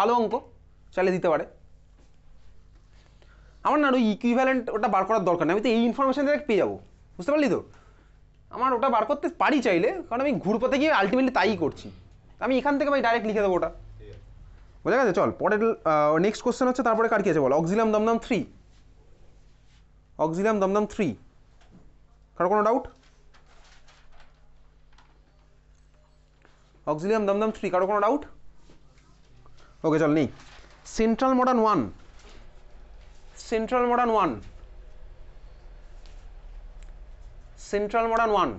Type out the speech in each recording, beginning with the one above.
ভালো অঙ্ক, চাইলে দিতে পারে। আমার না ওই ইকুইভ্যালেন্ট ওটা বার করার দরকার নেই, আমি তো এই ইনফরমেশন direct পেয়ে যাবো, বুঝতে পারলি তো? আমার ওটা বার করতে পারি চাইলে, কারণ আমি ঘুরপথে গিয়ে আলটিমেটলি তাই করছি। আমি এখান থেকে আমি ডাইরেক্ট লিখে দেবো ওটা, বোঝা গেছে? চল পরের নেক্সট কোশ্চেন হচ্ছে, তারপরে কার কি আছে বল? অক্সিলিয়াম দমদম 3, অক্সিলিয়াম দমদম 3, কারো কোনো ডাউট? অক্সিলিয়াম দমদম 3, কারো কোনো ডাউট? ওকে চল নেই। Central modern 1, central modern 1, central modern 1,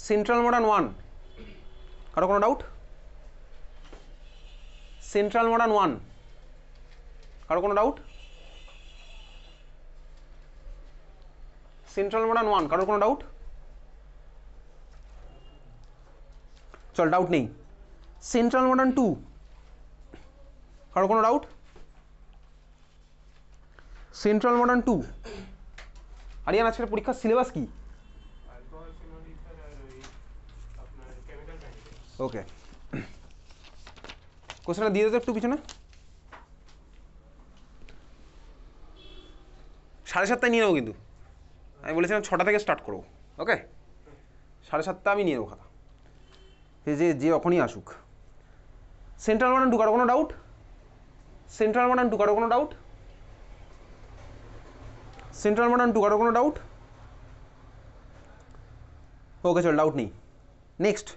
central modern 1, কারো কোনো ডাউট? সেন্ট্রাল মডার্ন 1, কারো কোনো ডাউট? সেন্ট্রাল মডার্ন 1, কারো কোনো ডাউট? চল ডাউট নেই। সেন্ট্রাল মডার্ন 2, কারো কোনো ডাউট? সেন্ট্রাল মডার্ন 2, আরিয়ান আজকের পরীক্ষার সিলেবাস কি? ওকে, কোশ্চেনটা দিয়ে দিতে একটু পিছনে। 7:30 নিয়ে নেবো, কিন্তু আমি বলেছিলাম 6টা থেকে স্টার্ট করবো। ওকে, 7:30 আমি নিয়ে নেবো খাতা, যে যে যখনই আসুক। সেন্ট্রাল মডার্ন 2, কারো কোনো ডাউট? সেন্ট্রাল মডার্ন 2, কারো কোনো ডাউট? সেন্ট্রাল মডার্ন 2, কারো কোনো ডাউট? ওকে চল, ডাউট নেই। নেক্সট,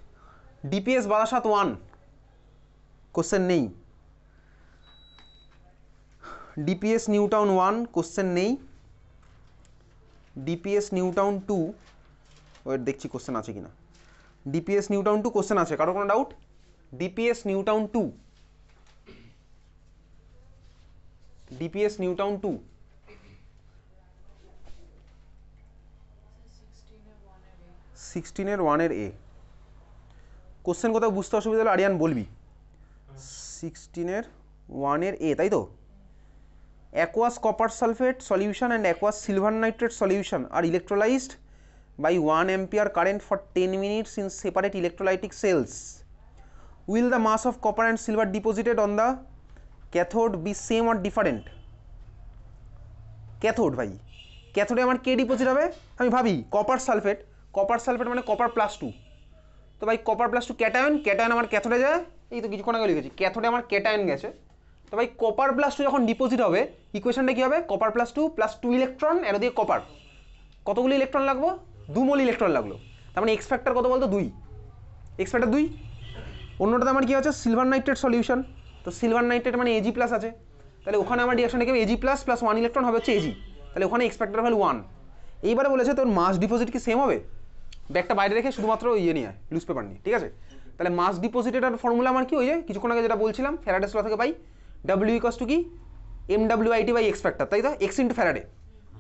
ডিপিএস বারাসাত 1, কোশ্চেন নেই। ডিপিএস নিউ টাউন 1, কোশ্চেন নেই। ডিপিএস নিউ টাউন 2, ওয়েট দেখছি কোশ্চেন আছে কিনা। ডিপিএস নিউ টাউন 2 কোশ্চেন আছে, কারো কোনো doubt? DPS new town 2, DPS new town 2, 16-এর 1-এর এ। কোশ্চেন কোথাও বুঝতে অসুবিধা হলে আরিয়ান বলবি। 16-এর 1-এর এ, তাই তো? aqueous copper sulfate solution and aqueous silver nitrate solution are electrolyzed by 1 ampere current for 10 minutes in separate electrolytic cells. Will the mass of copper and silver deposited on the cathode be same or different? Cathode ভাই, ক্যাথোডে আমার কে deposit হবে? আমি ভাবি copper sulphate, copper sulphate মানে copper +2, তো ভাই copper +2 cation, cation আমার ক্যাথোডে যায়, এই তো কিছুক্ষণ আগে লিখেছি ক্যাথোডে আমার ক্যাটায়ন গেছে। তো ভাই কপার +2 যখন ডিপোজিট হবে, ইকুয়েশনটা কি হবে? কপার +2 ইলেকট্রন, এর দিয়ে কপার, কতগুলো ইলেকট্রন লাগলো? 2 মোল ইলেকট্রন লাগলো। তার মানে এক্স ফ্যাক্টর কত বলতো? 2, এক্স ফ্যাক্টর 2। অন্যটাতে আমার কি আছে? সিলভার নাইট্রেট সলিউশন, তো সিলভার নাইট্রেট মানে Ag+ আছে, তাহলে ওখানে আমার রিঅ্যাকশন দেখবে Ag+ + 1 ইলেকট্রন হবে হচ্ছে Ag, তাহলে ওখানে এক্স ফ্যাক্টর ভ্যালু 1। এইবারে বলেছে তোর মাস ডিপোজিট কি সেম হবে? ব্যাগটা বাইরে রেখে শুধুমাত্র ইয়ে নিয়ে লুজ পেপার নিয়ে, ঠিক আছে? তাহলে মাস ডিপোজিটের ফর্মুলা আমার কি? ওই যে কিছুক্ষণ আগে যেটা বলছিলাম, ফ্যারাডেস ল থেকে পাই, W = কি? MWIT/X ফ্যাক্টর, তাই তো? X × Faraday.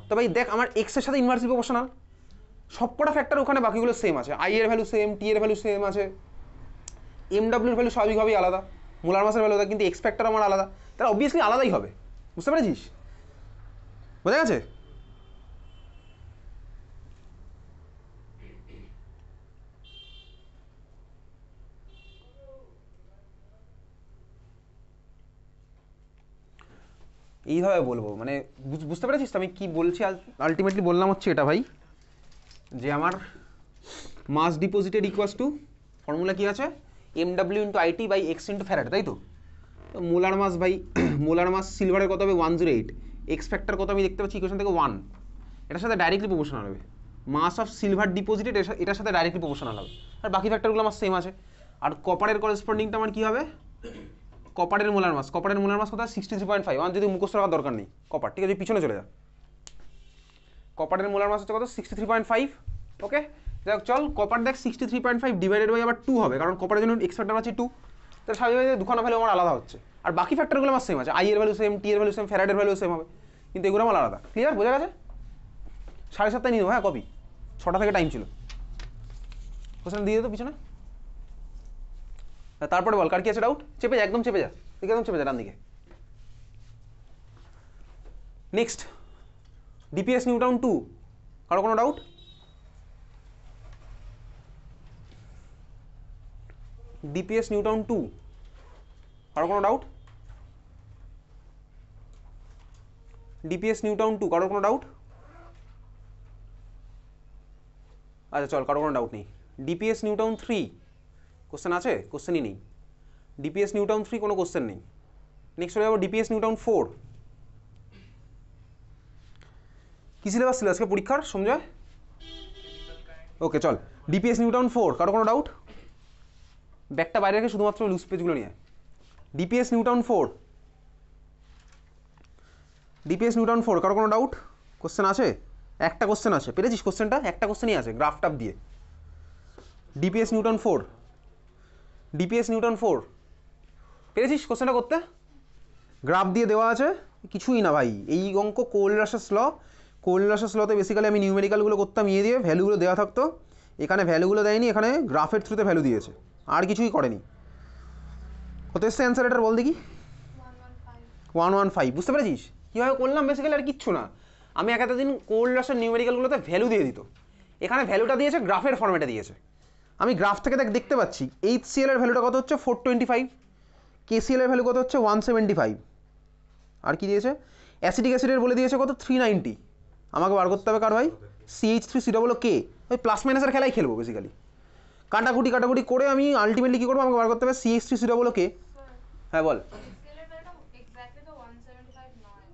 তো ভাই দেখ, আমার X এর সাথে ইনভার্সলি প্রপোর্শনাল, সবকটা ফ্যাক্টর ওখানে বাকিগুলো সেম আছে, I এর ভ্যালু সেম, T এর ভ্যালু সেম আছে, MW এর ভ্যালু স্বাভাবিকভাবেই আলাদা, মোলার মাসের ভ্যালু আলাদা, কিন্তু এক্স ফ্যাক্টর আমার আলাদা, তাহলে অবভিয়াসলি আলাদাই হবে, বুঝতে পেরেছিস? বোঝা গেছে? এইভাবে বলবো, মানে বুঝতে পেরেছিস তো আমি কি বলছি? আলটিমেটলি বললাম হচ্ছে এটা ভাই, যে আমার মাস ডিপোজিটেড ইকুয়ালস টু ফর্মুলা কি আছে? MW × IT/X × ফ্যারাড, তাই তো? মোলার মাস ভাই, মোলার মাস সিলভারের কত হবে? 108, এক্স ফ্যাক্টর কত আমি দেখতে পাচ্ছি ইকুয়েশন থেকে 1, এটার সাথে ডাইরেক্টলি প্রপোর্শনাল হবে। মাস অফ সিলভার ডিপোজিটেড এটার সাথে ডাইরেক্টলি প্রপোর্শনাল হবে, আর বাকি ফ্যাক্টরগুলো আমার সেম আছে। আর কপারের করেসপন্ডিংটা আমার কি হবে? কপারের মোলার মাস, কপারের মোলার মাস কত? 63.5। আমার যদি মুখস্থ রাখার দরকার নেই কপার, ঠিক আছে? পিছনে চলে যা, কপারের মোলার মাস হচ্ছে কত? 63.5। ওকে দেখ, চল কপার দেখ 63.5 ডিভাইডেড বাই আবার 2 হবে, কারণ কপারের জন্য এক্স ফ্যাক্টর আছে 2, তাহলে স্বাভাবিকভাবে দুখানা ভ্যালু আমার আলাদা হচ্ছে, আর বাকি ফ্যাক্টরগুলো আমার সেম আছে, I এর ভ্যালু সেম, T এর ভ্যালু সেম, ফ্যারাডের ভ্যালু সেম হবে, কিন্তু এগুলো আমার আলাদা। ক্লিয়ার? বোঝা গেছে? 7:30 নিয়ে নেবো, হ্যাঁ কপি, 6টা থেকে টাইম ছিল। কোশ্চেন দিয়ে তো পিছনে, তারপরে বল কার কি আছে ডাউট? চেপে যা, একদম চেপে যা, একদম চেপে যা ডান দিকে। নেক্সট, ডিপিএস নিউ টাউন 2, কারো কোনো ডাউট? ডিপিএস নিউ টাউন 2, কারো কোনো ডাউট? ডিপিএস নিউটাউন 2 কারোর কোনো ডাউট? আচ্ছা চল, কারো কোনো ডাউট নেই। ডিপিএস নিউটাউন 3 কোশ্চেন আছে? কোশ্চেনই নেই। ডিপিএস নিউটাউন 3 কোনো কোশ্চেন নেই। নেক্সট চলে যাবো ডিপিএস নিউটাউন 4। কি সিলেবাস ছিল আজকে পরীক্ষার সঞ্জয়? ওকে চল, ডিপিএস নিউটাউন 4 কারো কোনো ডাউট? ব্যাগটা বাইরে রেখে শুধুমাত্র লুজ পেজগুলো নিয়ে। ডিপিএস নিউটাউন 4, ডিপিএস নিউটাউন 4 কারো কোনো ডাউট? কোশ্চেন আছে? একটা কোশ্চেন আছে, পেরেছিস কোশ্চেনটা? একটা কোশ্চেনই আছে গ্রাফ টাপ দিয়ে। ডিপিএস নিউটাউন 4, ডিপিএস নিউটাউন 4 পেরেছিস কোশ্চেনটা করতে? গ্রাফ দিয়ে দেওয়া আছে, কিছুই না ভাই। এই অঙ্ক কোলরাসেস ল, কোলরাসেস লতে বেসিক্যালি আমি নিউমেরিক্যালগুলো করতাম ইয়ে দিয়ে, ভ্যালুগুলো দেওয়া থাকতো। এখানে ভ্যালুগুলো দেয়নি, এখানে গ্রাফের থ্রুতে ভ্যালু দিয়েছে, আর কিছুই করেনি। কত এসছে অ্যান্সার এটার বল দেখি? 115। বুঝতে পেরেছিস কীভাবে করলাম? বেসিক্যালি আর কিচ্ছু না, আমি এক দিন কোলরাসের নিউমেরিক্যালগুলোতে ভ্যালু দিয়ে দিত। এখানে ভ্যালুটা দিয়েছে গ্রাফের ফর্মেটে দিয়েছে। আমি গ্রাফ থেকে দেখতে পাচ্ছি HCl এর ভ্যালুটা কত হচ্ছে 425, KCl এর ভ্যালু কত হচ্ছে 175, আর কি দিয়েছে? অ্যাসিডিক অ্যাসিডের বলে দিয়েছে কত 390। আমাকে বার করতে হবে কার ভাই? CH3COO K। ওই প্লাস মাইনাসের খেলাই খেলবো বেসিক্যালি, কাটাকুটি করে আমি আলটিমেটলি কী করবো? আমাকে বার করতে হবে CH3COO K। হ্যাঁ বল,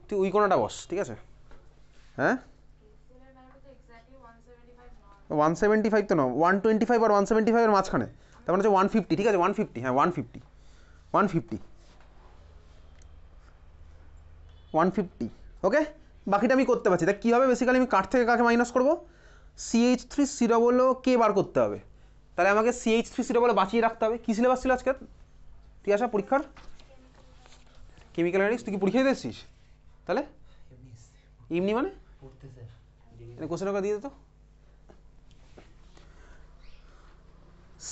তুই ওই কোনাটা বস, ঠিক আছে? হ্যাঁ 175 তো না, 125 আর 175 এর মাঝখানে, তার মানে হচ্ছে 150। ঠিক আছে 150, হ্যাঁ 150, 150 ওকে। বাকিটা আমি করতে পারছি। দেখ কী হবে, বেসিক্যালি আমি কাঠ থেকে কাকে মাইনাস করবো? CH3COO K বার করতে হবে। তাহলে আমাকে CH3COO বাঁচিয়ে রাখতে হবে। কী সিলেবাস ছিল আজকে তুই আসা পরীক্ষার? কেমিক্যাল এনালিক্স। তুই কি পরীক্ষা দিতে এসেছিস? তাহলে এমনি মানে কোশ্চেন ওকে দিয়ে দিত।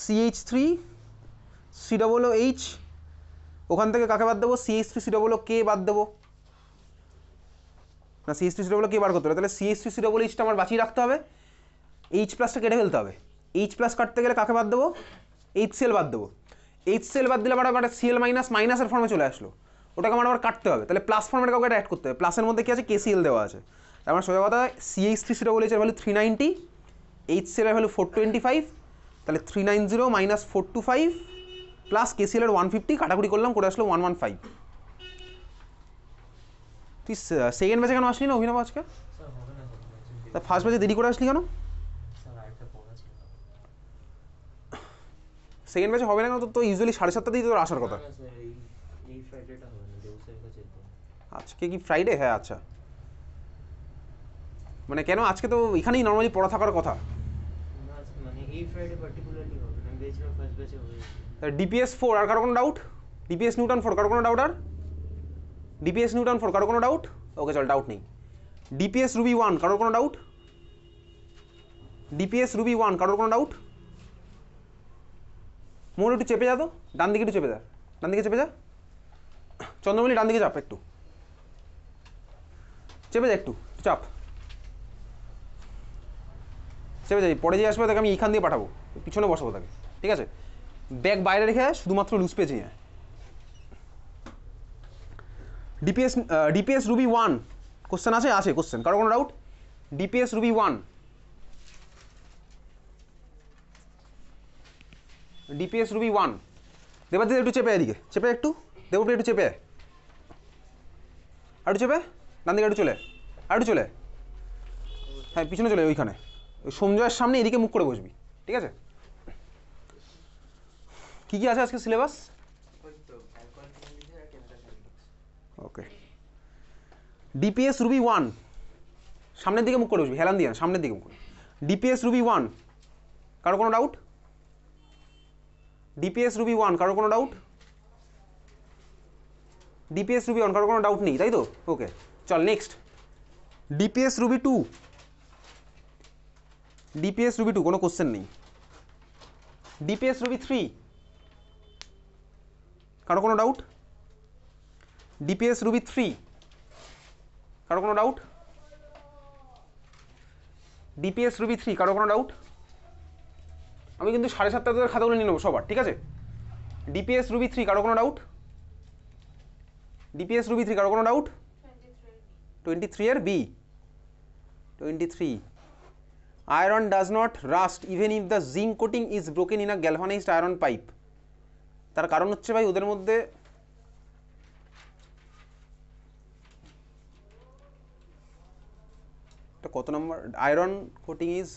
CH3COOH, ওখান থেকে কাকে বাদ দেবো? CH3COO K বাদ দেবো না, CH3COO K বার করতে হবে। তাহলে CH3COOHটা আমার বাঁচিয়ে রাখতে হবে, H প্লাসটা কেটে ফেলতে হবে। H প্লাস কাটতে গেলে কাকে বাদ দেবো? HCl বাদ দেবো। HCl বাদ দিলে আবার Cl মাইনাস মাইনাসের ফর্মে চলে আসলো, ওটাকে আমার আবার কাটতে হবে। তাহলে প্লাস ফর্মের কাউকে অ্যাড করতে হবে। প্লাসের মধ্যে কি আছে? KCl দেওয়া আছে। আমার সোজা কথা, CH3COOH এর ভ্যালু 390, HCl এর ভ্যালু 425, তাহলে 390 মাইনাস 425 প্লাস KCl এর 150, কাটাকুটি করলাম, করে আসলো 115। তুই সেকেন্ড ব্যাচে কেন আসলি না অভিনব আজকে? তা ফার্স্ট ব্যাচে দেরি করে আসলি কেন? সেকেন্ড ব্যাচে হবে না কেন? তো ইউজুয়ালি 7:30 তোর আসার কথা। আজকে কি ফ্রাইডে? হ্যাঁ আচ্ছা, মানে কেন আজকে তো এখানেই নর্মালি পড়া থাকার কথা। ডিপিএস 4 আর কারো কোনো ডাউট? ডিপিএস নিউটন 4 কারো কোনো ডাউট? আর ডিপিএস নিউটন 4 কারো কোনো ডাউট? ওকে চল, ডাউট নেই। ডিপিএস রুবি 1 কারোর কোনো ডাউট? ডিপিএস রুবি 1 কারোর কোনো ডাউট? মোর একটু চেপে যা তো, ডান দিকে একটু চেপে যা, ডান দিকে চেপে যা। চন্দ্রমণি ডান দিকে চাপ, একটু চেপে যা, একটু চাপ, চেপে যাই। পরে যে আসবে তাকে আমি এইখান দিয়ে পাঠাবো, পিছনে বসাবো তাকে, ঠিক আছে? ব্যাগ বাইরে রেখে শুধুমাত্র লুজ পেজ নিয়ে। ডিপিএস রুবি 1 কোশ্চেন আছে? আছে কোশ্চেন, কারো কোনো doubt? DPS Ruby 1, DPS Ruby 1। দেবাদিদি একটু চেপে এদিকে, চেপে একটু, দেবপ্রিয় একটু চেপে, আর একটু চেপে, ডান দিকে একটু চলে, আর একটু চলে, হ্যাঁ পিছনে চলে, ওইখানে ওই সঞ্জয়ের সামনে এদিকে মুখ করে বসবি, ঠিক আছে? কী কী আছে আজকে সিলেবাস? ওকে, ডিপিএস রুবি 1 সামনের দিকে মুখ করে বসবি, হেলান দিয়ে সামনের দিকে মুখ করে। ডিপিএস রুবি 1 কারো কোনো ডাউট? ডিপিএস রুবি 1 কারো কোনো ডাউট? ডিপিএস রুবি 1 কারো কোনো ডাউট নেই, তাই তো? ওকে চল next. DPS Ruby 2, DPS Ruby 2 কোনো কোশ্চেন নেই। ডিপিএস রুবি 3 কারো কোনো ডাউট? ডিপিএস রুবি 3 কারো কোনো ডাউট? ডিপিএস রুবি 3 কারো কোনো ডাউট? আমি কিন্তু 7:30 তোদের খাতাগুলো নিয়ে নেবো সবার, ঠিক আছে? ডিপিএস রুবি 3 কারো কোনো ডাউট? ডিপিএস রুবি 3 কারো কোনো ডাউট? 23 এর B. 23 iron does not rust even if the zinc coating is broken in a galvanized iron pipe. তার কারণ হচ্ছে ভাই ওদের মধ্যে কত নম্বর আয়রন কোটিং ইজ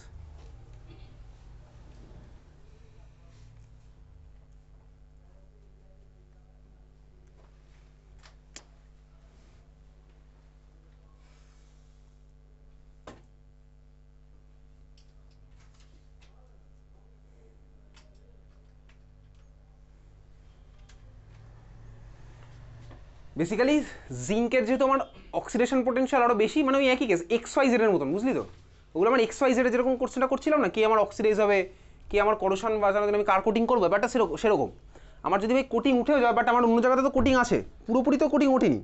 বেসিক্যালি জিঙ্কের যেহেতু আমার অক্সিডেশন পোটেনশিয়াল আরও বেশি, মানে ওই একই কেস এক্স ওয়াই জেডের মতন, বুঝলি তো? ওগুলো আমার এক্স ওয়াই জেডে যেরকম কোশ্চেনটা করছিলাম না, কি আমার অক্সিডাইজ হবে, কি আমার করোশন বাজানোর জন্য আমি কার কোটিং করবো, ব্যাপারটা সেরকম। আমার যদি ভাই কোটিং উঠেও যায়, বাট আমার অন্য জায়গাতে তো কোটিং আছে, পুরোপুরি তো কোটিং ওঠেনি।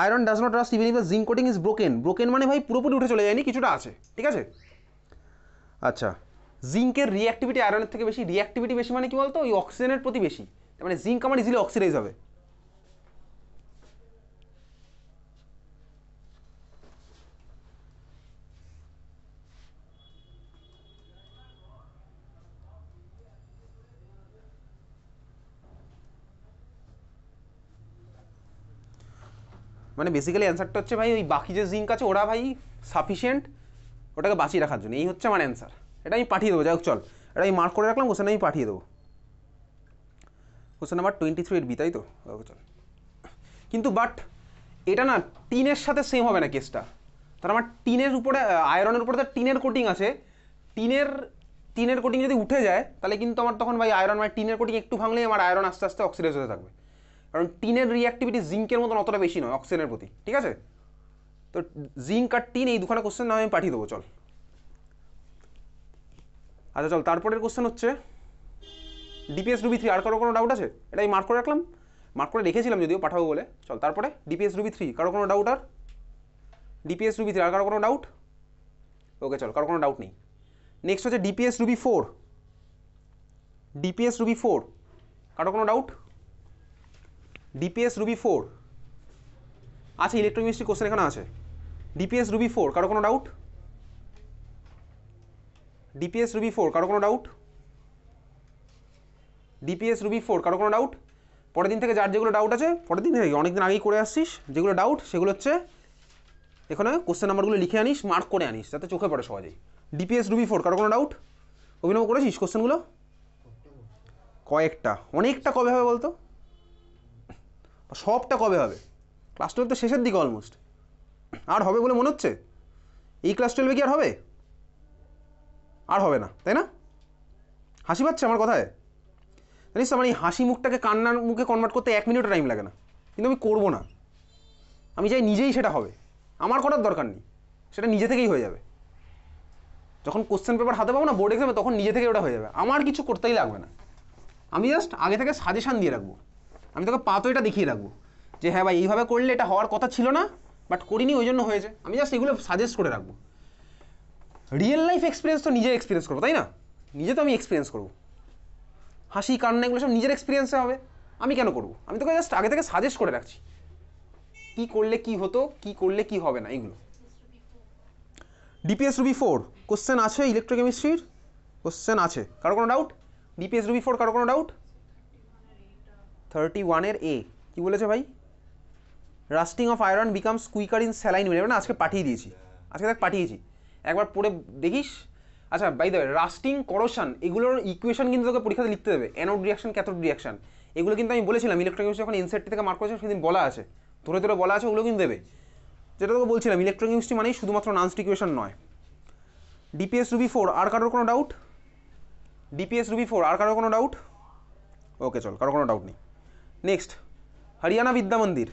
Iron does not rust even if the zinc coating is broken. Broken মানে ভাই পুরোপুরি উঠে চলে যায়নি, কিছুটা আছে, ঠিক আছে? আচ্ছা, জিঙ্কের রিঅ্যাক্টিভিটি আয়রনের থেকে বেশি। রিঅ্যাক্টিভিটি বেশি মানে কি বলতো, ওই অক্সিজেনের প্রতি বেশি, মানে জিঙ্ক আমার ইজিলি অক্সিডাইজ হবে। মানে বেসিক্যালি অ্যান্সারটা হচ্ছে ভাই ওই বাকি যে জিঙ্ক আছে ওরা ভাই সাফিসিয়েন্ট ওটাকে বাঁচিয়ে রাখার জন্য, এই হচ্ছে আমার অ্যান্সার। এটা আমি পাঠিয়ে দেবো, যাই হোক চল, এটা আমি মার্ক করে রাখলাম, কোশ্চেন আমি পাঠিয়ে দেবো। কোশ্চেন নাম্বার 23 বি, তাই তো? ওকে চল। কিন্তু বাট এটা না টিনের সাথে সেম হবে না কেসটা। তার আমার টিনের উপরে আয়রনের উপরে তো টিনের কোটিং আছে, টিনের কোটিং যদি উঠে যায় তাহলে কিন্তু আমার তখন ভাই আয়রন, মানে টিনের কোটিং একটু ভাঙলেই আমার আয়রন আস্তে আস্তে অক্সিডাইজ হতে থাকবে, কারণ টিনের রিঅ্যাক্টিভিটি জিঙ্কের মতন অতটা বেশি নয় অক্সিজেনের প্রতি, ঠিক আছে? তো জিঙ্ক আর টিন এই দুখানা কোশ্চেন না আমি পাঠিয়ে দেবো, চল। আচ্ছা চল, তারপরের কোশ্চেন হচ্ছে ডিপিএস রুবি 3। আর কারো কোনো ডাউট আছে? এটা আমি মার্ক করে রাখলাম, মার্ক করে রেখেছিলাম যদিও পাঠাবো বলে। চল তারপরে ডিপিএস রুবি 3, কারো কোনো ডাউট? আর ডিপিএস রুবি 3 আর কারো কোনো ডাউট? ওকে চল, কারো কোনো ডাউট নেই। নেক্সট হচ্ছে ডিপিএস রুবি 4। ডিপিএস রুবি 4 কারো কোনো ডাউট? ডিপিএস রুবি 4 আছে, ইলেকট্রোকেমিস্ট্রি কোশ্চেন এখানে আছে। ডিপিএস রুবি 4 কারো কোনো ডাউট? ডিপিএস রুবি 4 কারো কোনো ডাউট? ডিপিএস রুবি 4 কারো কোনো ডাউট? পরের দিন থেকে যার যেগুলো ডাউট আছে, পরের দিন থেকে অনেকদিন আগেই করে আসছিস, যেগুলো ডাউট সেগুলো হচ্ছে এখানে কোশ্চেন নাম্বারগুলো লিখে আনিস, মার্ক করে আনিস, যাতে চোখে পড়ে সহজেই। ডিপিএস রুবি 4 কারো কোনো ডাউট? অভিনব করেছিস কোশ্চেনগুলো? কয়েকটা, অনেকটা কবে হবে বলতো? সবটা কবে হবে? ক্লাস 12 তো শেষের দিকে অলমোস্ট। আর হবে বলে মনে হচ্ছে? এই ক্লাস 12 কি আর হবে? আর হবে না, তাই না? হাসি পাচ্ছে আমার কথায়? জানিস তো আমার এই হাসি মুখটাকে কান্নার মুখে কনভার্ট করতে 1 মিনিটও টাইম লাগে না, কিন্তু আমি করবো না। আমি চাই নিজেই সেটা হবে, আমার করার দরকার নেই, সেটা নিজে থেকেই হয়ে যাবে। যখন কোশ্চেন পেপার হাতে পাবো না বোর্ড এক্সামে, তখন নিজে থেকে ওটা হয়ে যাবে, আমার কিছু করতেই লাগবে না। আমি জাস্ট আগে থেকে সাজেশান দিয়ে রাখবো, আমি তোকে পাতো এটা দেখিয়ে রাখবো যে হ্যাঁ ভাই এইভাবে করলে এটা হওয়ার কথা ছিল না, বাট করিনি ওই জন্য হয়েছে। আমি জাস্ট এগুলো সাজেস্ট করে রাখবো। রিয়েল লাইফ এক্সপিরিয়েন্স তো নিজে এক্সপিরিয়েন্স করবো, তাই না? নিজে তো আমি এক্সপিরিয়েন্স করবো, হাসি কান্না এগুলো সব নিজের এক্সপিরিয়েন্সে হবে। আমি কেন করবো? আমি তোকে জাস্ট আগে থেকে সাজেস্ট করে রাখছি কি করলে কি হতো, কি করলে কি হবে না, এইগুলো। ডিপিএস রুবি 4 কোশ্চেন আছে, ইলেকট্রোকেমিস্ট্রির কোশ্চেন আছে, কারো কোনো ডাউট? ডিপিএস রুবি 4 কারো কোনো ডাউট? 31 এ কি বলেছে ভাই? Lasting of iron becomes quicker in saline medium. না আজকে পাঠিয়ে দিয়েছি, আজকে দেখ পাঠিয়েছি, একবার পড়ে দেখিস। আচ্ছা by the way, rusting, corrosion এগুলোর ইকুয়েশন কিন্তু তোকে পরীক্ষাতে লিখতে দেবে। অ্যানোড রিয়াকশন, ক্যাথোড রিয়াকশন, এগুলো কিন্তু আমি বলেছিলাম ইলেকট্রোকেমিস্ট্রি যখন এনসিইআরটি থেকে মার্ক করেছে সেদিন বলা আছে, ধরে ধরে বলা আছে, ওগুলো কিন্তু দেবে। যেটা তোকে বলছিলাম ইলেকট্রোকেমিস্ট্রি মানেই শুধুমাত্র ননস্ট ইকুয়েশন নয়। ডিপিএস রুবি 4 আর কারোর কোনো ডাউট? ডিপিএস রুবি 4 আর কারোর কোনো ডাউট? ওকে চল, কারো কোনো ডাউট নেই। নেক্সট হরিয়ানা বিদ্যা মন্দির।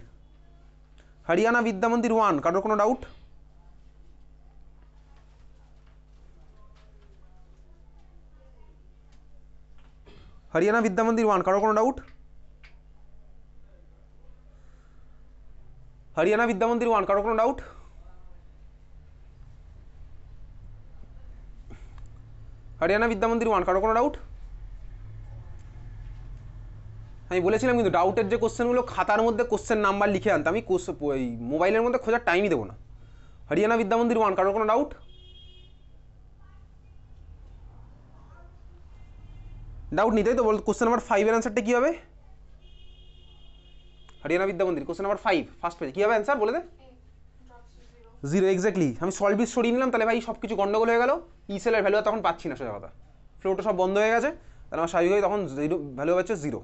হরিয়ানা বিদ্যা মন্দির 1 কারোর কোনো ডাউট? হরিয়ানা বিদ্যা মন্দির 1 কারোর কোনো ডাউট? হরিয়ানা বিদ্যা মন্দির 1 কারোর কোনো ডাউট? হরিয়ানা বিদ্যা মন্দির 1 কারোর কোনো ডাউট? আমি বলেছিলাম কিন্তু ডাউটের যে কোশ্চেনগুলো খাতার মধ্যে কোশ্চেন নাম্বার লিখে আনতে, আমি ওই মোবাইলের মধ্যে খোঁজার টাইমই দেবো না। হরিয়ানা বিদ্যা মন্দির 1, কারোর কোনো ডাউট? ডাউট নিতেই তো বল। কোশ্চেন নাম্বার 5 এর অ্যান্সারটা কী হবে? হরিয়ানা বিদ্যা মন্দির কোশ্চেন নাম্বার 5 ফার্স্ট পেজ কী হবে অ্যান্সার বলে দে? 0 এক্স্যাক্টলি। আমি সলভ ইজ সরিয়ে নিলাম, তাহলে ভাই সব কিছু গন্ডগোল হয়ে গেল। ই সেলের ভ্যালু তখন পাচ্ছি না, সোজা কথা, ফ্লোটা সব বন্ধ হয়ে গেছে, তাহলে আমার স্বাভাবিকভাবে তখন জিরো ভ্যালু হচ্ছে 0।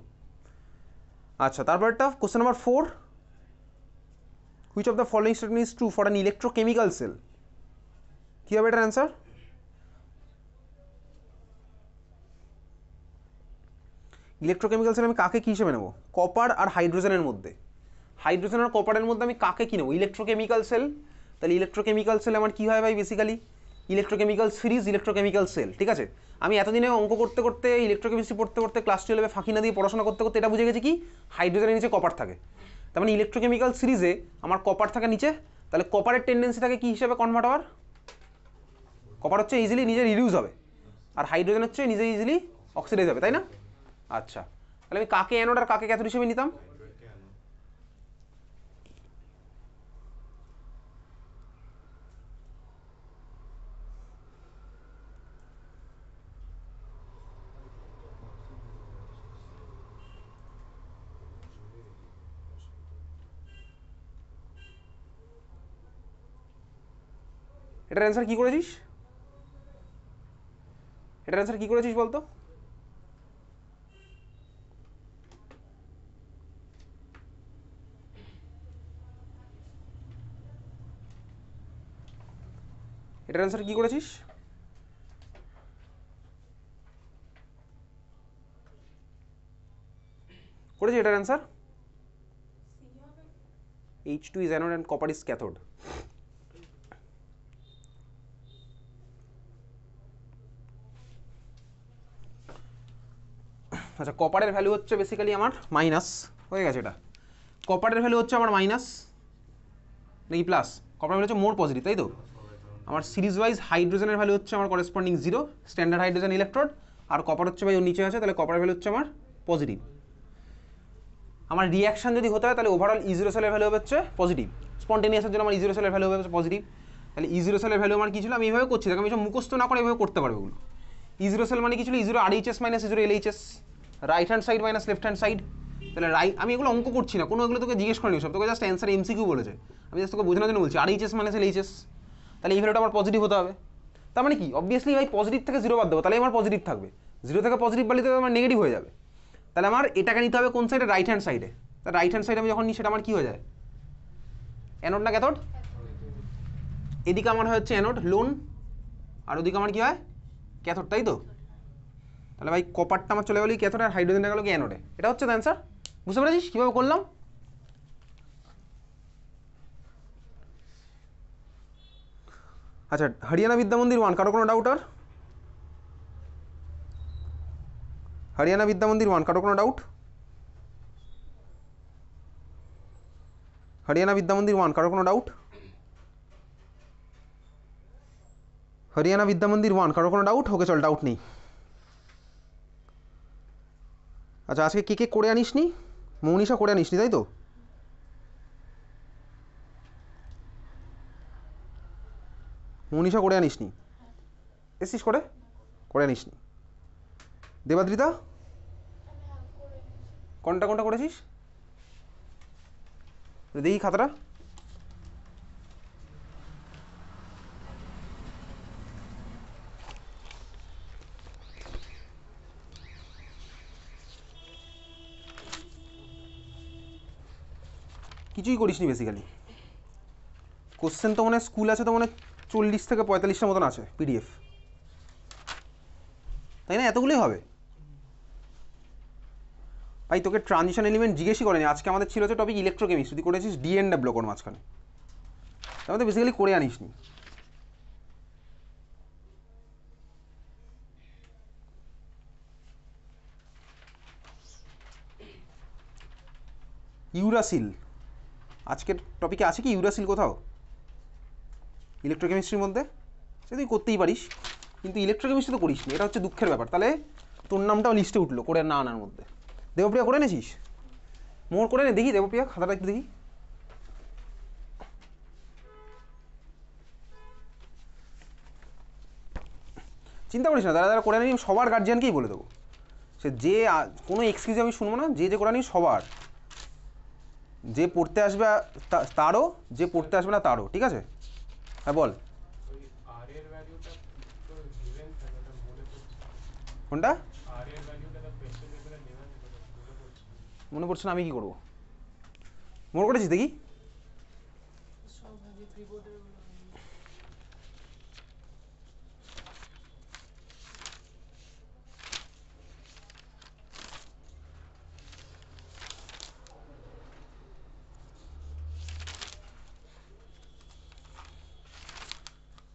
আচ্ছা, তারপরটা question number 4, which of the following statement is true for an electrochemical cell? কী হবে এটার অ্যান্সার? ইলেকট্রোকেমিক্যাল সেল আমি কাকে কী হিসেবে নেবো? কপার আর হাইড্রোজেনের মধ্যে, হাইড্রোজেন আর কপারের মধ্যে আমি কাকে কী নেবো? Electrochemical cell. তাহলে ইলেকট্রোকেমিক্যাল সেল আমার কী হয় ভাই? Basically electrochemical series, electrochemical cell. ঠিক আছে, আমি এতদিনে অঙ্ক করতে করতে, ইলেকট্রোকেমিস্ট্রি পড়তে পড়তে, ক্লাস 12 ফাঁকি না দিয়ে পড়াশোনা করতে করতে এটা বুঝে গেছি কি হাইড্রোজেনের নিচে কপার থাকে। তার মানে ইলেকট্রোকেমিক্যাল সিরিজে আমার কপার থাকে নিচে, তাহলে কপারের টেন্ডেন্সি থাকে কী হিসেবে কনভার্ট হওয়ার? কপার হচ্ছে ইজিলি নিজে রিডিউস হবে, আর হাইড্রোজেন হচ্ছে নিজে ইজিলি অক্সিডাইজ হবে, তাই না? আচ্ছা, তাহলে আমি কাকে অ্যানোড আর কাকে ক্যাথোড হিসেবে নিতাম? এটার অ্যান্সার কী করেছিস? এটার অ্যান্সার কী করেছিস বলতো? এটার অ্যান্সার কী করেছিস? করেছি এটার answer H2 is anode and copper is cathode। আচ্ছা, কপারের ভ্যালু হচ্ছে বেসিক্যালি আমার মাইনাস, হয়ে গেছে এটা। কপারের ভ্যালু হচ্ছে আমার মাইনাস নাকি প্লাস? কপারের ভ্যালু হচ্ছে মোর পজিটিভ, তাই তো? আমার সিরিজ ওয়াইজ হাইড্রোজেনের ভ্যালু হচ্ছে আমার করেসপন্ডিং 0, স্ট্যান্ডার্ড হাইড্রোজেন ইলেকট্রোড, আর কপার হচ্ছে ভাই ওর নিচে আছে, তাহলে কপারের ভ্যালু হচ্ছে আমার পজিটিভ। আমার রিয়াকশন যদি হতে হয় তাহলে ওভারঅল E0 সেলের ভ্যালু হচ্ছে পজিটিভ, স্পন্টেনিয়াসের জন্য আমার E0 সেলের ভ্যালু হচ্ছে পজিটিভ। তাহলে E0 সেলের ভ্যালু আমার কী ছিল? আমি এইভাবে করছি, দেখো আমি সব মুখস্থ না করে এইভাবে করতে পারবো ওগুলো। E0 সেল মানে কি ছিল? E0 RHS minus E0 LHS, right hand side minus left hand side. তাহলে আমি এগুলো অঙ্ক করছি না, কোনো এগুলো তোকে জিজ্ঞেস করিনি, সব তোকে জাস্ট অ্যান্সার এমসিকিউ বলেছে, আমি জাস্ট তোকে বোঝানোর জন্য বলছি। RHS মাইনাস LHS, তাহলে এই ভ্যালুটা আমার পজিটিভ হতে হবে। তার মানে কি অবভিয়াসলি ভাই পজিটিভ থেকে 0 বাদ দেবো, তাহলে আমার পজিটিভ থাকবে। 0 থেকে পজিটিভ বাড়লে তো আমার নেগেটিভ হয়ে যাবে। তাহলে আমার এটাকে নিতে হবে কোন সাইডে? রাইট হ্যান্ড সাইডে। তা রাইট হ্যান্ড সাইডে আমি যখন নিই সেটা আমার কী হয়ে যায়? অ্যানোড না ক্যাথোড? এদিকে আমার হচ্ছে অ্যানোড লোন, আর ওদিকে আমার কী হয়? ক্যাথোড, তাই তো? তাহলে ভাই কপারটা আমার চলে গেল ক্যাথোড, আর হাইড্রোজেনটা গেল কি অ্যানোডে। এটা হচ্ছে অ্যান্সার। বুঝতে পেরেছিস কীভাবে করলাম? আচ্ছা, হরিয়ানা বিদ্যা মন্দির 1, কারো কোনো ডাউট? আর হরিয়ানা বিদ্যা মন্দির 1, কারো কোনো ডাউট? হরিয়ানা বিদ্যা মন্দির 1, কারো কোনো ডাউট? হরিয়ানা বিদ্যা মন্দির 1, কারো কোনো ডাউট? ওকে চল, ডাউট নেই। আচ্ছা, আজকে কে কে করে আনিস নি? মৌনিশা করে আনিস নি, তাই তো? মৌনিশা করে আনিস নি? এসিস করে? করে আনিস নি? দেবাদ্রিতা কোনটা কোনটা করেছিস দেখি খাতাটা? কিছুই করিসনি বেসিক্যালি। কোশ্চেন তো মনে হয় স্কুল আছে তো মনে হয় 40 থেকে 45টার মতন আছে PDF, তাই না? এতগুলোই হবে ভাই। তোকে ট্রানজিশন এলিমেন্ট জিজ্ঞেসই করেনি। আজকে আমাদের ছিল হচ্ছে টপিক ইলেকট্রোকেমিস্ট্রি, তুই করেছিস DNW কোন মাঝখানে, তার মধ্যে বেসিক্যালি করে আনিস নি। ইউরাসিল আজকের টপিকে আছে কি? ইউরাসিল কোথাও ইলেকট্রোকেমিস্ট্রির মধ্যে? সে তুই করতেই পারিস, কিন্তু ইলেকট্রোকেমিস্ট্রি তো করিস নি, এটা হচ্ছে দুঃখের ব্যাপার। তাহলে তোর নামটাও লিস্টে উঠলো করে না আনার মধ্যে। দেবপ্রিয়া করে এনেছিস? মোর করে নে দেখি দেবপ্রিয়া, খাতাটা একটু দেখি। চিন্তা করিস না, দাদা দাদা করে নিই, সবার গার্জিয়ানকেই বলে দেবো। সে যে কোনো এক্সকিউজ আমি শুনবো না, যে করে নিই সবার, যে পড়তে আসবে তারও, যে পড়তে আসবে না তারও, ঠিক আছে? হ্যাঁ বল। কোনটা মনে পড়ছে না, আমি কি করবো? মনে করেছিস দেখি।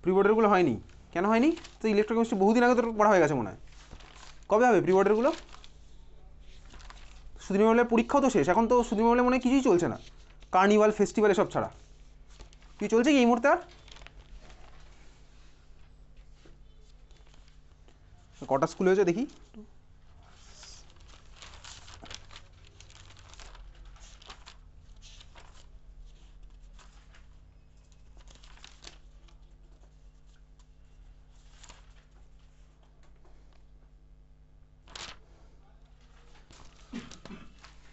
প্রি বোর্ডেরগুলো হয়নি, কেন হয়নি? তো ইলেকট্রোকেমিস্ট্রি বহুদিন আগে তোর পড়া হয়ে গেছে মনে হয়। কবে হবে প্রি বোর্ডেরগুলো? সুধীর মহলের পরীক্ষাও তো শেষ, এখন তো সুধীর মহলে মনে হয় কিছুই চলছে না, কার্নিভাল ফেস্টিভ্যাল এসব ছাড়া। কি চলছে কি এই মুহূর্তে? আর কটা স্কুল হয়েছে দেখি।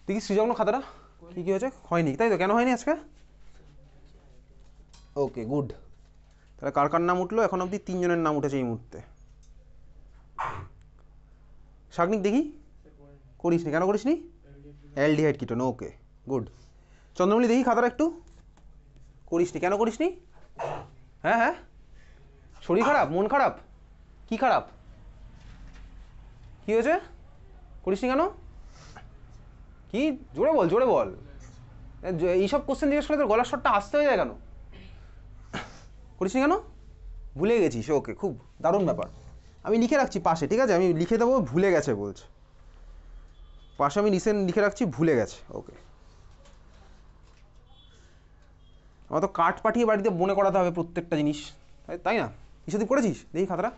দেখি সৃজগ্ন খাতাটা কী কী হয়েছে। হয়নি তাই তো? কেন হয়নি আজকে? Okay good. তাহলে কার কার নাম উঠলো? এখন অবধি 3 জনের নাম উঠেছে এই মুহূর্তে। শাগনিক দেখি। করিস নি, কেন করিস নি? Aldehyde ketone, okay good. Chandramalli দেখি খাতাটা একটু। করিস নি, কেন করিস নি? হ্যাঁ হ্যাঁ, শরীর খারাপ, মন খারাপ, কি খারাপ, কি হয়েছে? করিস নি কেন? কি জোরে বল, জোরে বল। এইসব কোশ্চেন জিজ্ঞেস করলে তোর গলার স্বরটা আসতে হয়ে যায় কেন? করিস নি কেন? ভুলে গেছিস, ওকে খুব দারুণ ব্যাপার। আমি লিখে রাখছি পাশে, ঠিক আছে? আমি লিখে দেবো ভুলে গেছে বলছে, পাশে আমি রিসেন্ট লিখে রাখছি ভুলে গেছে, ওকে। আমার তো কার্ড পাঠিয়ে বাড়িতে মনে করাতে হবে প্রত্যেকটা জিনিস, তাই না? ঈশ্বরদীপ করেছিস দেখি খাতাটা।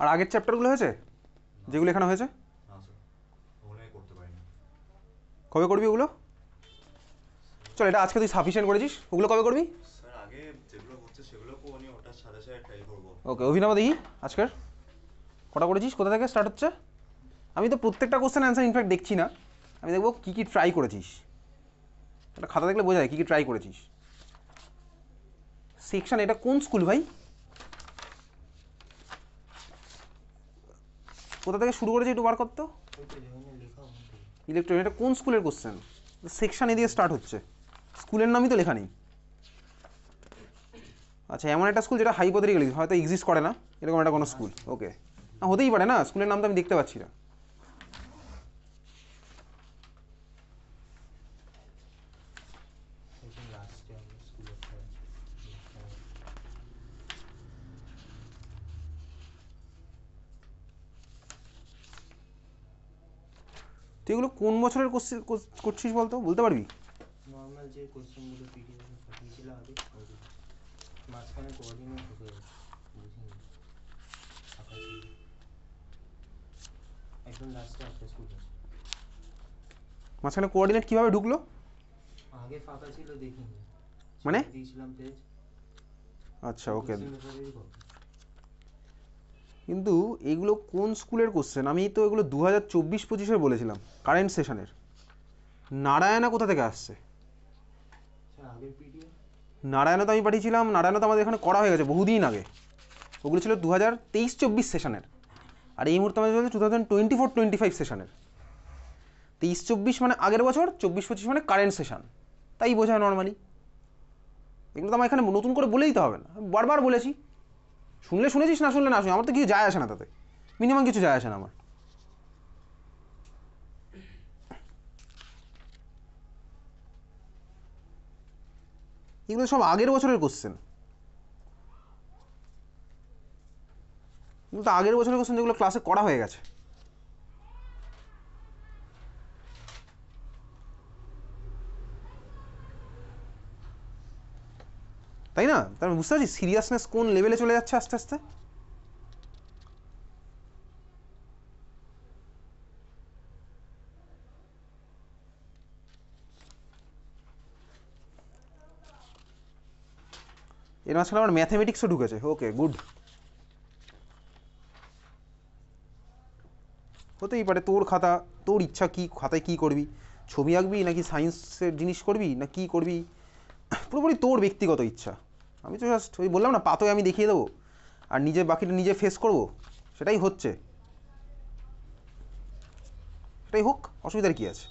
আর আগের চ্যাপ্টারগুলো হয়েছে যেগুলো এখানে হয়েছে? কবে করবি ওগুলো? চল এটা আজকে তুই সাফিসিয়েন্ট করেছিস, ওগুলো কবে করবি? ওকে অভিনব দেখি আজকের কটা করেছিস, কোথা থেকে স্টার্ট হচ্ছে? আমি তো প্রত্যেকটা কোশ্চেন অ্যান্সার ইনফ্যাক্ট দেখছি না, আমি দেখবো কী কী ট্রাই করেছিস। একটা খাতা দেখলে বোঝা যায় কী কী ট্রাই করেছিস। সেকশন, এটা কোন স্কুল ভাই? কোথা থেকে শুরু করেছে একটু বার করতো। ইলেকট্রনিক, এটা কোন স্কুলের কোশ্চেন? সেকশন এ দিয়ে স্টার্ট হচ্ছে, স্কুলের নামই তো লেখা নেই। আচ্ছা, এমন একটা স্কুল যেটা হাইপোথেটিক্যালি হয়তো এক্সিস্ট করে না, এরকম একটা কোনো স্কুল, ওকে। না হতেই পারে না, স্কুলের নাম তো আমি দেখতে পাচ্ছি না। তুই এগুলো কোন বছরের কোশ্চেন করছিস বলতো, বলতে পারবি? নর্মাল যে কোশ্চেনগুলো পিডিএফে পাঠিয়েছিল আগে, মাঝখানে কোঅর্ডিনেট ঢুকে গেছে, বুঝিনি ফাঁকা ছিল, একদম লাস্টে একটা স্কুল আছে। মাঝখানে কোঅর্ডিনেট কীভাবে ঢুকলো? আগে ফাঁকা ছিল দেখিনি, মানে দিয়েছিলাম পেজ। আচ্ছা ওকে, কিন্তু এগুলো কোন স্কুলের কোশ্চেন? আমি তো এগুলো 2024-25-এর বলেছিলাম কারেন্ট সেশনের। নারায়ণা কোথা থেকে আসছে? আগের পিডিএফ নারায়ণা তো আমি পাঠিয়েছিলাম, নারায়ণা তো আমাদের এখানে করা হয়ে গেছে বহুদিন আগে, ওগুলো ছিল 2023-24 সেশনের। আর এই মুহূর্তে আমাদের চলছে 2024-25 সেশনের। 23-24 মানে আগের বছর, 24-25 মানে কারেন্ট সেশন, তাই বোঝায় নর্মালি। এগুলো তো আমার এখানে নতুন করে বলে দিতে হবে না, আমি বারবার বলেছি, শুনলে শুনেছিস, না শুনলে না শুনে, আমার তো কিছু যায় আসে না তাতে, মিনিমাম কিছু যায় আসে না আমার। এগুলো সব আগের বছরের কোশ্চেন, এগুলো তো আগের বছরের কোশ্চেন যেগুলো ক্লাসে করা হয়ে গেছে। তাই না? তার বুঝতে পারছি সিরিয়াসনেস কোন লেভেলে চলে যাচ্ছে আস্তে আস্তে। এর মাঝখানে আমার ম্যাথামেটিক্সও ঢুকেছে, ওকে গুড। হতেই পারে, তোর খাতা, তোর ইচ্ছা, কি খাতায় কী করবি, ছবি আঁকবি নাকি সায়েন্সের জিনিস করবি না কি করবি, পুরোপুরি তোর ব্যক্তিগত ইচ্ছা। আমি তো জাস্ট ওই বললাম না, পাতোয় আমি দেখিয়ে দেবো আর নিজে বাকিটা নিজে ফেস করব, সেটাই হচ্ছে, সেটাই হোক, অসুবিধার কী আছে।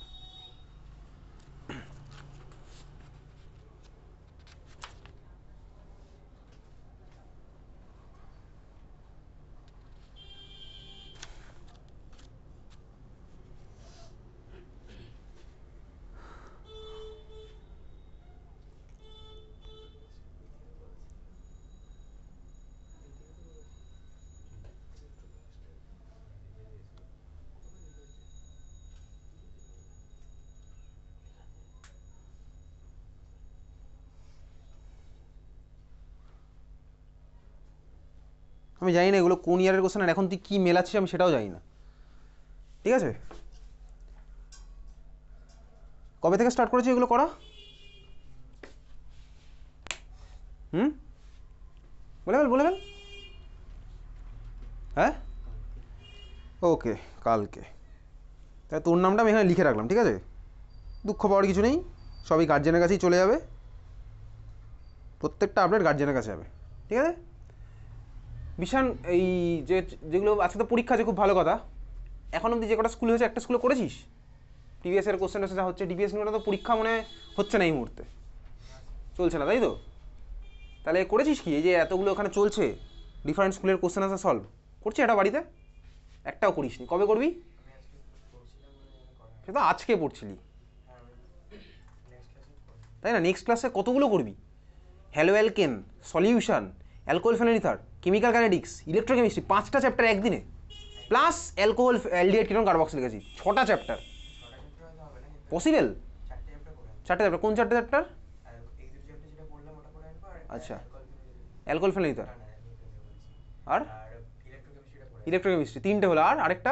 আমি জানি না এগুলো কোন ইয়ারের কোশ্চেন, আর এখন তুই কী মেলাচ্ছিস আমি সেটাও জানি না, ঠিক আছে? কবে থেকে স্টার্ট করেছি এগুলো করা? বলে ফেল, বলে ফেল। হ্যাঁ, ওকে, কালকে। তাই তোর নামটা আমি এখানে লিখে রাখলাম, ঠিক আছে? দুঃখ পাওয়ার কিছু নেই, সবই গার্জেনের কাছেই চলে যাবে, প্রত্যেকটা আপডেট গার্জেনের কাছে যাবে, ঠিক আছে? বিশান, এই যেগুলো আজকে তো পরীক্ষা আছে, খুব ভালো কথা। এখন অবধি যে কটা স্কুল হয়েছে, একটা স্কুলে করেছিস? টিভিএস এর কোশ্চেন যা হচ্ছে, ডিবিএস নিয়ে তো পরীক্ষা মনে হচ্ছে না এই মুহূর্তে, চলছে না, তাই তো? তাহলে করেছিস কি, এই যে এতগুলো ওখানে চলছে ডিফারেন্ট স্কুলের কোশ্চেন আনসার সলভ করছি, এটা বাড়িতে একটাও করিসনি, কবে করবি? সে তো আজকে পড়ছিলি, তাই না? নেক্সট ক্লাসে কতগুলো করবি? Haloalkane, solution, alcohol phenol ether, chemical kinetics, electrochemistry, 5টা চ্যাপ্টার একদিনে, plus alcohol aldehyde ketone carboxyl লিখেছি, 6টা চ্যাপ্টার। পসিবল? 4টে চ্যাপ্টার, কোন 4টে চ্যাপ্টার? আচ্ছা, অ্যালকোহল ফেনোলিথার আর ইলেকট্রোকেমিস্ট্রি, 3টে হলো, আর আরেকটা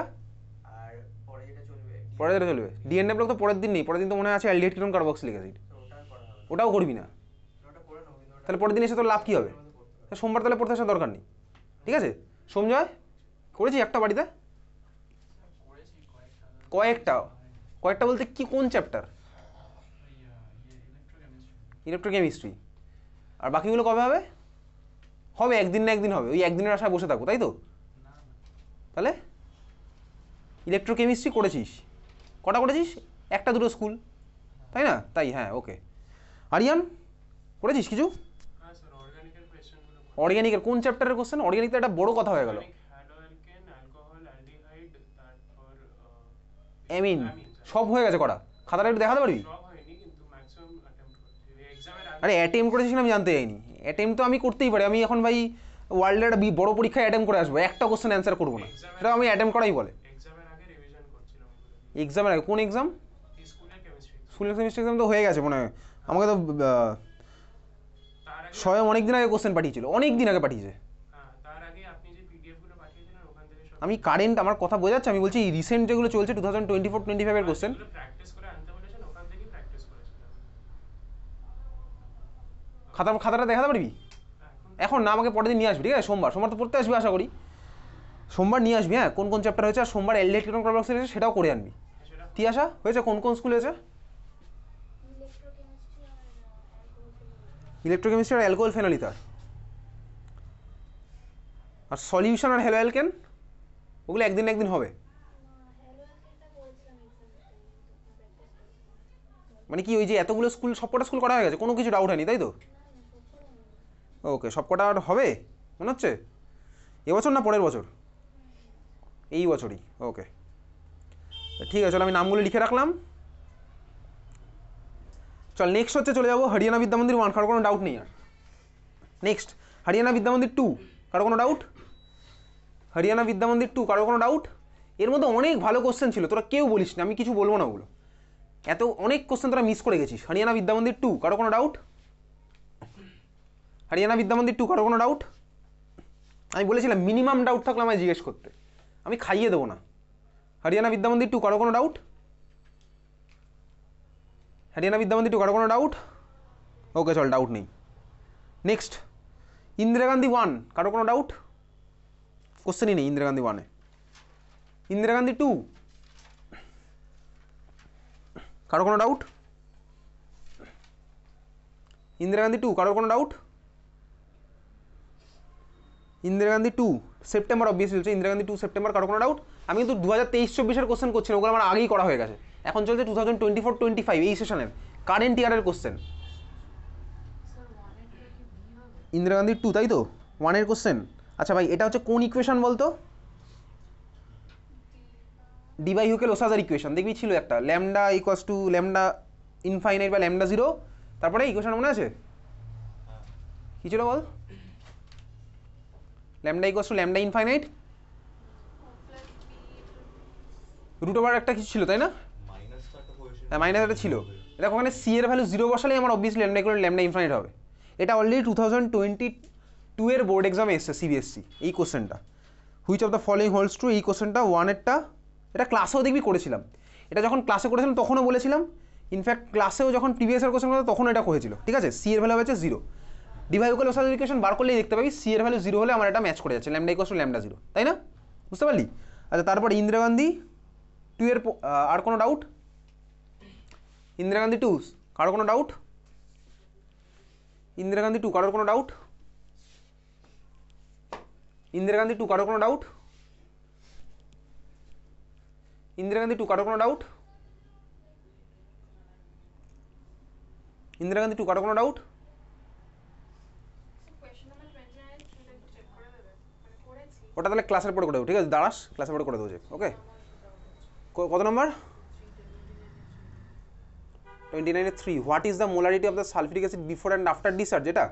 পরে যেটা চলবে ডিএনএ ব্লক তো পরের দিন নেই, পরের দিন তো মনে আছে অ্যালডিহাইড কিটোন কার্বক্স লিখেছি, ওটাও করবি না? তাহলে পরের দিন এসে তোর লাভ কী হবে? সোমবার তাহলে পড়তে আসার দরকার নেই, ঠিক আছে? সঞ্জয়, করেছি একটা বাড়িতে? কয়েকটা? কয়েকটা বলতে কি, কোন চ্যাপ্টার? ইলেকট্রোকেমিস্ট্রি। আর বাকিগুলো কবে হবে? হবে একদিন না একদিন হবে, ওই একদিনের আশায় বসে থাকবো, তাই তো? তাহলে ইলেকট্রোকেমিস্ট্রি করেছিস, কটা করেছিস? একটা দুটো স্কুল, তাই না? তাই, হ্যাঁ, ওকে। আরিয়ান, করেছিস কিছু? অর্গ্যানিকের কোন চ্যাপ্টারের কোশ্চেন? অর্গ্যানিক তো একটা বড় কথা হয়ে গেল। অ্যামিন সব হয়ে গেছে করা, খাতাটা একটু দেখাতে পারবি? আরে অ্যাটেম্প করেছিস না আমি জানতে চাইনি, অ্যাটেম্প তো আমি করতেই পারি, আমি এখন ভাই ওয়ার্ল্ডের একটা বড় পরীক্ষায় অ্যাটেম্প করে আসবো, একটা কোশ্চেন অ্যান্সার করবো না, সেটা আমি অ্যাটেম্প করাই বলে। এক্সামের আগে? কোন এক্সাম? স্কুলের সেমিস্টার এক্সাম তো হয়ে গেছে মনে হয়, আমাকে তো স্বয়ং অনেক দিন আগে কোশ্চেন পাঠিয়েছিল, অনেক দিন আগে পাঠিয়েছে। আমি কারেন্ট, আমার কথা বোঝা যাচ্ছে, আমি বলছি রিসেন্ট যেগুলো চলছে 2024-25 এর কোশ্চেন। খাতাটা দেখাতে পারবি এখন? না, আমাকে পরের দিন নিয়ে আসবি, ঠিক আছে? সোমবার তো পড়তে আসবি আশা করি, সোমবার নিয়ে আসবি, হ্যাঁ, কোন কোন চ্যাপ্টার হয়েছে, আর সোমবার অ্যালডিহাইড কিটোন কার্বক্স হয়েছে সেটাও করে আনবি। তিয়াশা হয়েছে? কোন কোন স্কুল হয়েছে? ইলেকট্রোকেমিস্ট্রি আর অ্যালকোহল ফেনোলিথার, আর সলিউশন আর হ্যালো অ্যালকেন, ওগুলো একদিন একদিন হবে। মানে কি ওই যে এতগুলো স্কুল, সবকটা স্কুল করা হয়ে গেছে, কোনো কিছু ডাউট হয়নি, তাই তো? ওকে, সব কটা আর হবে মনে হচ্ছে? এবছর না পরের বছর? এই বছরই। ওকে ঠিক আছে, চলো আমি নামগুলো লিখে রাখলাম। চল নেক্সট হচ্ছে চলে যাবো হরিয়ানা বিদ্যা মন্দির 1, কারো কোনো ডাউট নেই আর। নেক্সট হরিয়ানা বিদ্যা মন্দির 2, কারো কোনো ডাউট? হরিয়ানা বিদ্যা মন্দির 2, কারো কোনো ডাউট? এর মধ্যে অনেক ভালো কোশ্চেন ছিল, তোরা কেউ বলিস না, আমি কিছু বলবো না ওগুলো। এত অনেক কোশ্চেন তোরা মিস করে গেছিস। হরিয়ানা বিদ্যা মন্দির 2, কারো কোনো ডাউট? হরিয়ানা বিদ্যা মন্দির 2, কারো কোনো ডাউট? আমি বলেছিলাম মিনিমাম ডাউট থাকলে আমায় জিজ্ঞেস করতে, আমি খাইয়ে দেবো না। হরিয়ানা বিদ্যা মন্দির 2, কারো কোনো ডাউট? হরিয়ানা বিদ্যা মন্দির 2, কারো কোনো ডাউট? ওকে চল, ডাউট নেই। নেক্সট ইন্দিরা গান্ধী 1, কারো কোনো ডাউট? কোশ্চেনই নেই ইন্দিরা গান্ধী 1-এ। ইন্দিরা গান্ধী 2, কারো কোনো ডাউট? ইন্দিরা গান্ধী 2, কারো কোনো doubt? Indira Gandhi 2 September obviously হচ্ছে, ইন্দিরা গান্ধী 2 সেপ্টেম্বর, কারো কোনো ডাউট? আমি কিন্তু 2023-24-এর কোশ্চেন করছি না, ওগুলো আমার আগেই করা হয়ে গেছে। এখন চলছে 2024-25 এই সেশনের কারেন্ট ইয়ারের কোশ্চেন। ইন্দিরা গান্ধী 2 তাই তো 1-এর কোশ্চেন। আচ্ছা ভাই, এটা হচ্ছে কোন ইকুয়েশন বলতো? Debye Huckel Onsager equation, দেখবি ছিল একটা, lambda equals to lambda infinite বা ল্যামডা 0, তারপরে ইকুয়েশন মনে আছে কি ছিল বল? Lambda equals to lambda infinite root over একটা কিছু ছিল তাই না? হ্যাঁ মাইনাস একটা ছিল। দেখো ওখানে সি এর ভ্যালু 0 বসালেই আমার obviously lambda equal lambda infinite হবে। এটা অলরেডি 2022-এর বোর্ড এক্সামে এসছে সিবিএসসি এই কোশ্চেনটা। Which of the following holds true, এই কোশ্চেনটা 1-এরটা। এটা ক্লাসেও দেখবি করেছিলাম, এটা যখন ক্লাসে করেছিলাম তখনও বলেছিলাম, ইনফ্যাক্ট ক্লাসেও যখন প্রিভিয়াস ইয়ার কোশ্চেন করে তখন এটা হয়েছিল। ঠিক আছে, সি এর ভ্যালু হচ্ছে 0, ডিভাইভেবল ওসাজার ইকুয়েশন বার করলেই দেখতে পাবি সি এর ভ্যালু 0 হলে আমার এটা ম্যাচ করে যাচ্ছে, ল্যামডা ইকুয়ালস টু ল্যামডা 0, তাই না? বুঝতে পারলি? আচ্ছা তারপর ইন্দিরা গান্ধী 2 এর আর কোনো ডাউট? ইন্দিরা গান্ধী 2 কারো কোনো ডাউট? ইন্দিরা গান্ধী 2 কারোর কোনো ডাউট? ইন্দিরা গান্ধী 2 কারোর কোনো ডাউট? ইন্দিরা গান্ধী 2 কারোর কোনো ডাউট? ইন্দিরা গান্ধী 2 কারোর কোনো ডাউট? ওটা তাহলে ক্লাসের পরে করে দেবো, ঠিক আছে দাঁড়াস, ক্লাসের পরে করে দেবো। ওকে কত নম্বর? 29-এ 3, what is the molarity of the sulphuric acid before and after discharge, এটা